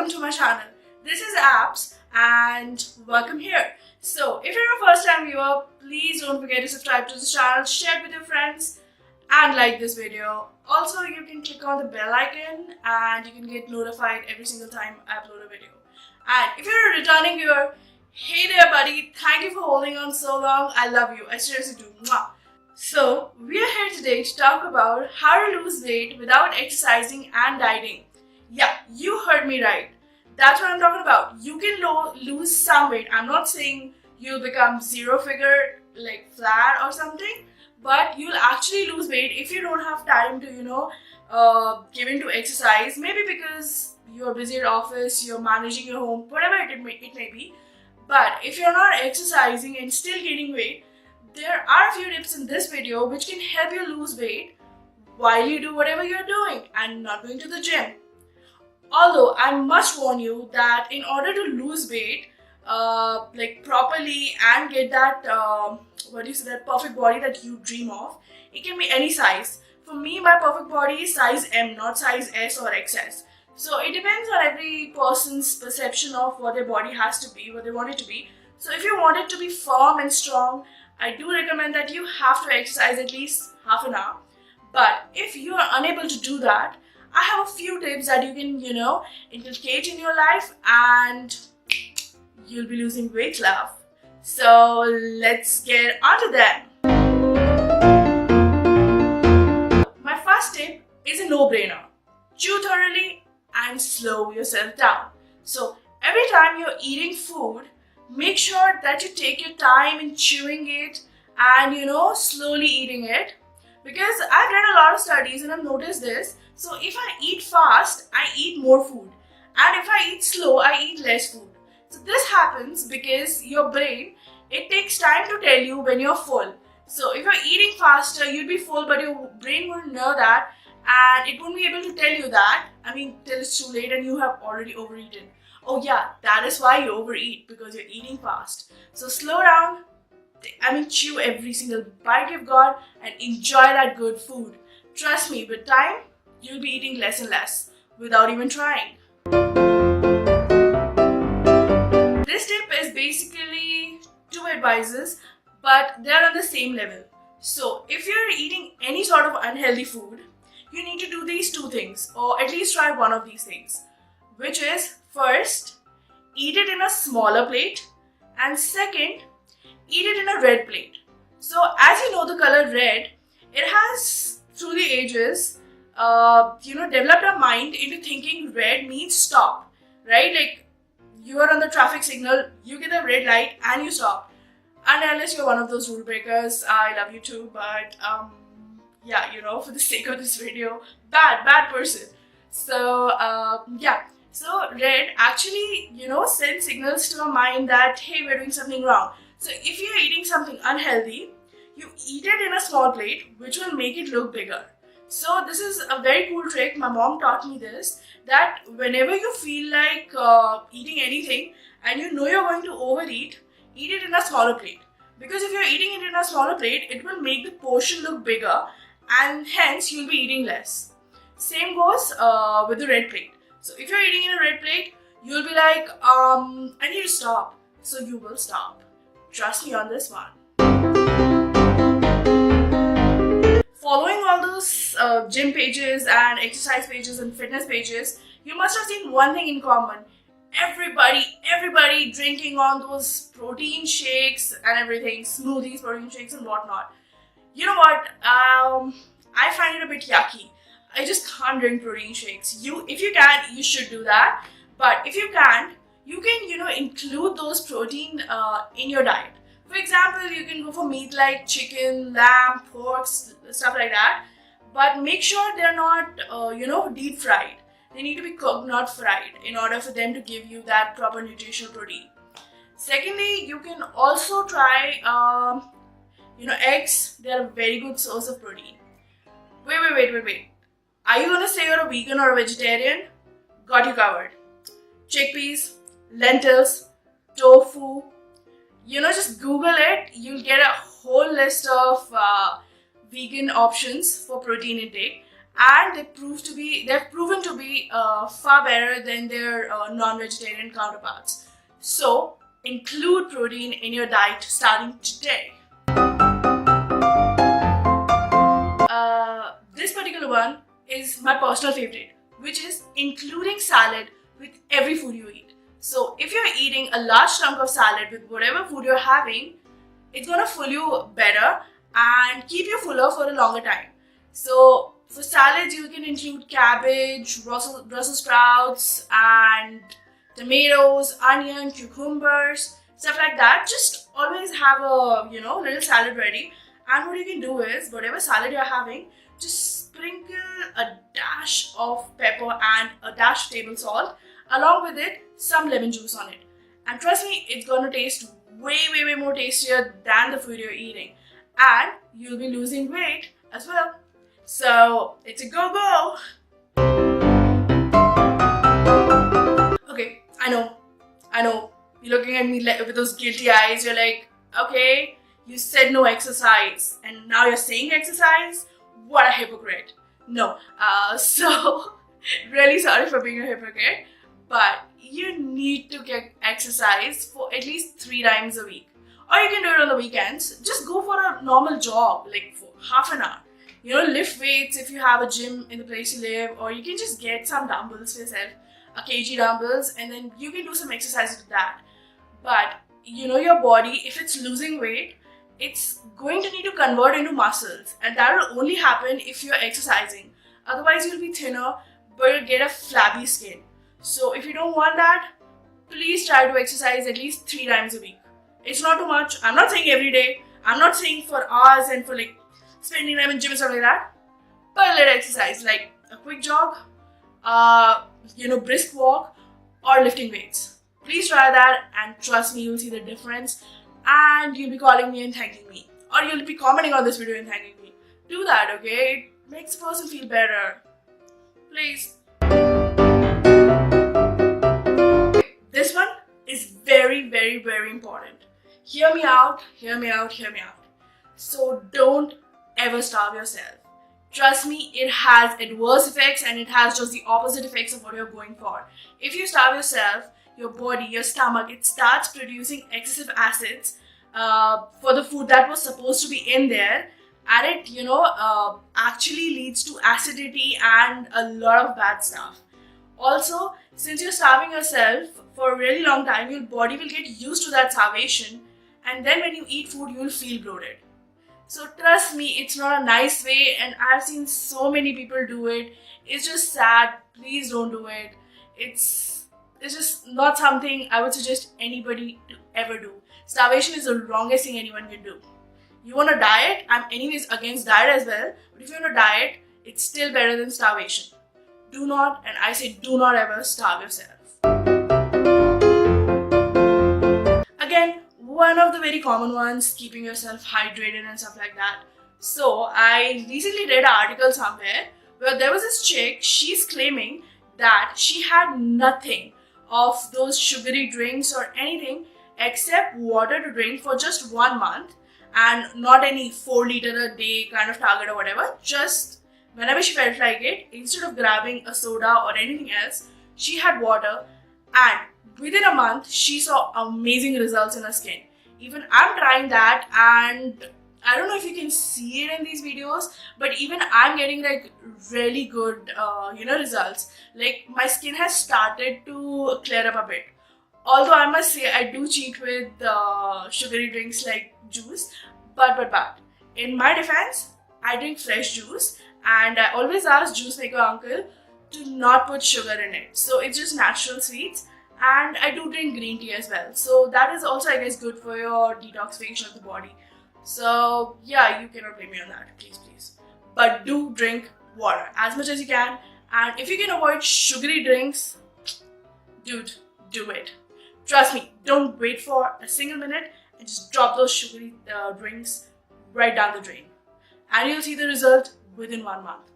welcome to my channel. This is Apps and welcome here. So if you're a first time viewer, please don't forget to subscribe to this channel, share it with your friends and like this video. Also, you can click on the bell icon and you can get notified every single time I upload a video. And if you're a returning viewer, hey there buddy, thank you for holding on so long. I love you, I seriously do. Mwah. So we are here today to talk about how to lose weight without exercising and dieting. Yeah, you heard me right. That's what I'm talking about. You can lose some weight. I'm not saying you'll become zero figure like flat or something, but you'll actually lose weight if you don't have time to give into exercise. Maybe because you're busy at office, you're managing your home, whatever it may be. But if you're not exercising and still gaining weight, there are a few tips in this video which can help you lose weight while you do whatever you're doing and not going to the gym. Although I must warn you that in order to lose weight properly and get that that perfect body that you dream of, it can be any size. For me, my perfect body is size M, not size S or XS. So it depends on every person's perception of what their body has to be, what they want it to be. So if you want it to be firm and strong, I do recommend that you have to exercise at least half an hour. But if you are unable to do that, I have a few tips that you can, inculcate in your life and you'll be losing weight, love. So let's get onto them. My first tip is a no-brainer. Chew thoroughly and slow yourself down. So every time you're eating food, make sure that you take your time in chewing it and slowly eating it, because I've read a lot of studies and I've noticed this. So if I eat fast, I eat more food, and if I eat slow, I eat less food. So this happens because your brain, it takes time to tell you when you're full. So if you're eating faster, you'll be full, but your brain won't know that and it won't be able to tell you that, till it's too late and you have already overeaten. Oh yeah, that is why you overeat, because you're eating fast. So slow down, chew every single bite you've got and enjoy that good food. Trust me, with time, you'll be eating less and less without even trying. This tip is basically two advices, but they're on the same level. So if you're eating any sort of unhealthy food, you need to do these two things, or at least try one of these things, which is, first, eat it in a smaller plate, and second, eat it in a red plate. So as you know, the color red, it has through the ages developed our mind into thinking red means stop, right? Like you are on the traffic signal, you get a red light and you stop. And unless you're one of those rule breakers, I love you too, but for the sake of this video, bad person. So So red actually, sends signals to our mind that, hey, we're doing something wrong. So if you're eating something unhealthy, you eat it in a small plate, which will make it look bigger. So this is a very cool trick. My mom taught me this, that whenever you feel like eating anything and you know you're going to overeat, eat it in a smaller plate. Because if you're eating it in a smaller plate, it will make the portion look bigger and hence you'll be eating less. Same goes with the red plate. So if you're eating in a red plate, you'll be like, I need to stop. So you will stop. Trust me on this one. Following all those gym pages and exercise pages and fitness pages, you must have seen one thing in common. Everybody drinking on those protein shakes and everything, smoothies, protein shakes and whatnot. You know what? I find it a bit yucky. I just can't drink protein shakes. If you can, you should do that. But if you can't, you can, include those protein in your diet. For example, you can go for meat like chicken, lamb, pork, stuff like that. But make sure they're not, deep fried. They need to be cooked, not fried, in order for them to give you that proper nutritional protein. Secondly, you can also try, eggs. They're a very good source of protein. Wait. Are you gonna say you're a vegan or a vegetarian? Got you covered. Chickpeas, lentils, tofu. Just Google it. You'll get a whole list of vegan options for protein intake. and they've proven to be far better than their non-vegetarian counterparts. So include protein in your diet starting today. This particular one is my personal favorite, which is including salad with every food you eat. So if you're eating a large chunk of salad with whatever food you're having, it's gonna fill you better and keep you fuller for a longer time. So for salads, you can include cabbage, Brussels sprouts, and tomatoes, onion, cucumbers, stuff like that. Just always have a little salad ready. And what you can do is, whatever salad you're having, just sprinkle a dash of pepper and a dash of table salt. Along with it, some lemon juice on it. And trust me, it's gonna taste way more tastier than the food you're eating. And you'll be losing weight as well. So it's a go-go! Okay, I know. You're looking at me with those guilty eyes. You're like, okay, you said no exercise and now you're saying exercise? What a hypocrite. No, so really sorry for being a hypocrite, but you need to get exercise for at least 3 times a week. Or you can do it on the weekends. Just go for a normal jog, like for half an hour. Lift weights if you have a gym in the place you live, or you can just get some dumbbells for yourself, a kg dumbbells, and then you can do some exercise with that. But your body, if it's losing weight, it's going to need to convert into muscles, and that will only happen if you're exercising. Otherwise, you'll be thinner, but you'll get a flabby skin. So if you don't want that, please try to exercise at least 3 times a week. It's not too much. I'm not saying every day. I'm not saying for hours and for spending time in gym and stuff like that. But a little exercise, like a quick jog, brisk walk, or lifting weights. Please try that, and trust me, you'll see the difference. And you'll be calling me and thanking me. Or you'll be commenting on this video and thanking me. Do that, okay? It makes the person feel better. Please. Okay, this one is very important. Hear me out. So don't ever starve yourself. Trust me, it has adverse effects and it has just the opposite effects of what you're going for. If you starve yourself, your body, your stomach, it starts producing excessive acids for the food that was supposed to be in there, and it actually leads to acidity and a lot of bad stuff. Also, since you're starving yourself for a really long time, your body will get used to that starvation, and then when you eat food, you will feel bloated. So trust me, it's not a nice way, and I've seen so many people do it. It's just sad. Please don't do it. It's just not something I would suggest anybody to ever do. Starvation is the wrongest thing anyone can do. You want to diet? I'm anyways against diet as well. But if you want to diet, it's still better than starvation. Do not, and I say do not ever starve yourself. Again, one of the very common ones, keeping yourself hydrated and stuff like that. So I recently read an article somewhere where there was this chick, she's claiming that she had nothing of those sugary drinks or anything except water to drink for just 1 month, and not any 4 liter a day kind of target or whatever. Just whenever she felt like it, instead of grabbing a soda or anything else, she had water, and within a month she saw amazing results in her skin. Even I'm trying that, and I don't know if you can see it in these videos, but even I'm getting really good results. Like my skin has started to clear up a bit. Although I must say I do cheat with sugary drinks like juice, but in my defense, I drink fresh juice, and I always ask juice maker uncle to not put sugar in it. So it's just natural sweets, and I do drink green tea as well. So that is also, I guess, good for your detoxification of the body. So yeah, you cannot blame me on that, please. But do drink water as much as you can, and if you can avoid sugary drinks, dude, do it. Trust me, don't wait for a single minute and just drop those sugary drinks right down the drain. And you'll see the result within 1 month.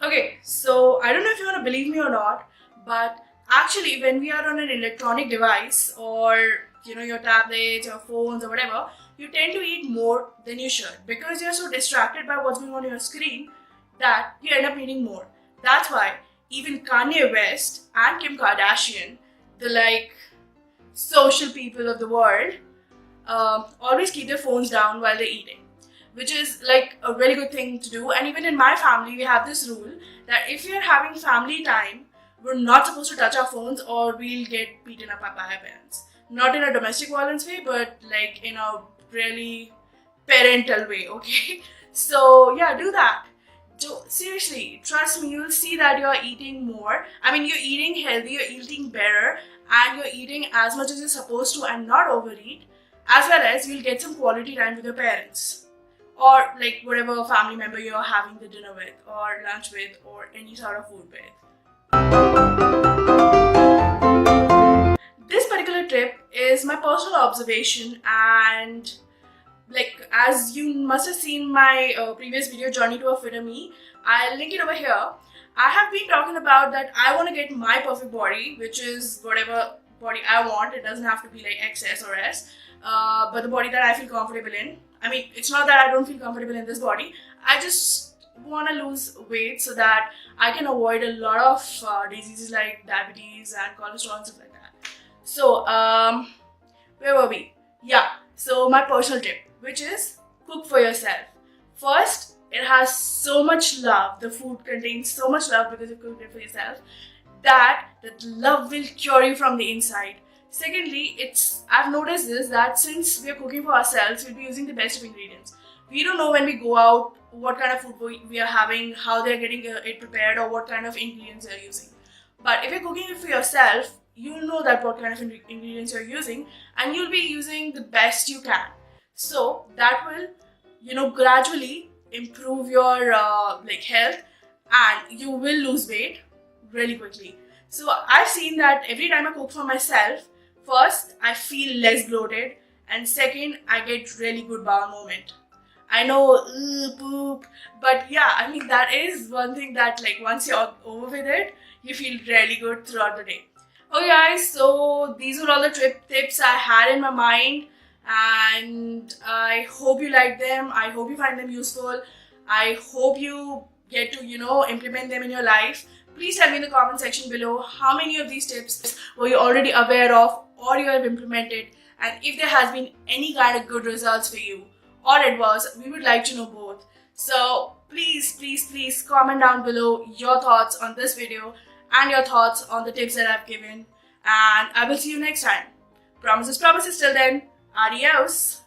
Okay, so I don't know if you want to believe me or not, but actually when we are on an electronic device or your tablets or phones or whatever, you tend to eat more than you should because you're so distracted by what's going on your screen that you end up eating more. That's why even Kanye West and Kim Kardashian, the social people of the world, always keep their phones down while they're eating, which is like a really good thing to do. And even in my family, we have this rule that if we are having family time, we're not supposed to touch our phones or we'll get beaten up by our parents. Not in a domestic violence way, but like in a really parental way, okay? So yeah, do that. Seriously, trust me, you'll see that you're eating more. I mean, you're eating healthy, you're eating better, and you're eating as much as you're supposed to and not overeat, as well as you'll get some quality time with your parents or like whatever family member you're having the dinner with or lunch with or any sort of food with. This particular tip is my personal observation, and like as you must have seen my previous video, Journey to a Fitter Me, I'll link it over here. I have been talking about that I want to get my perfect body, which is whatever body I want. It doesn't have to be like XS or S, but the body that I feel comfortable in. I mean, it's not that I don't feel comfortable in this body. I just want to lose weight so that I can avoid a lot of diseases like diabetes and cholesterol and stuff like that. So, where were we? Yeah, so my personal tip, which is cook for yourself. First, it has so much love. The food contains so much love because you cooked it for yourself that love will cure you from the inside. Secondly, I've noticed this, that since we are cooking for ourselves, we'll be using the best of ingredients. We don't know when we go out what kind of food we are having, how they're getting it prepared, or what kind of ingredients they're using. But if you're cooking it for yourself, you'll know that what kind of ingredients you're using, and you'll be using the best you can. So that will, gradually improve your health, and you will lose weight really quickly. So I've seen that every time I cook for myself, first I feel less bloated, and second I get really good bowel movement. I know, poop, but yeah, I mean that is one thing that once you're over with it, you feel really good throughout the day. Okay guys, so these were all the tips I had in my mind, and I hope you like them. I hope you find them useful. I hope you get to implement them in your life. Please tell me in the comment section below how many of these tips were you already aware of or you have implemented, and if there has been any kind of good results for you or adverse. We would like to know both. So please comment down below your thoughts on this video and your thoughts on the tips that I've given, and I will see you next time. Promises, till then. Adios.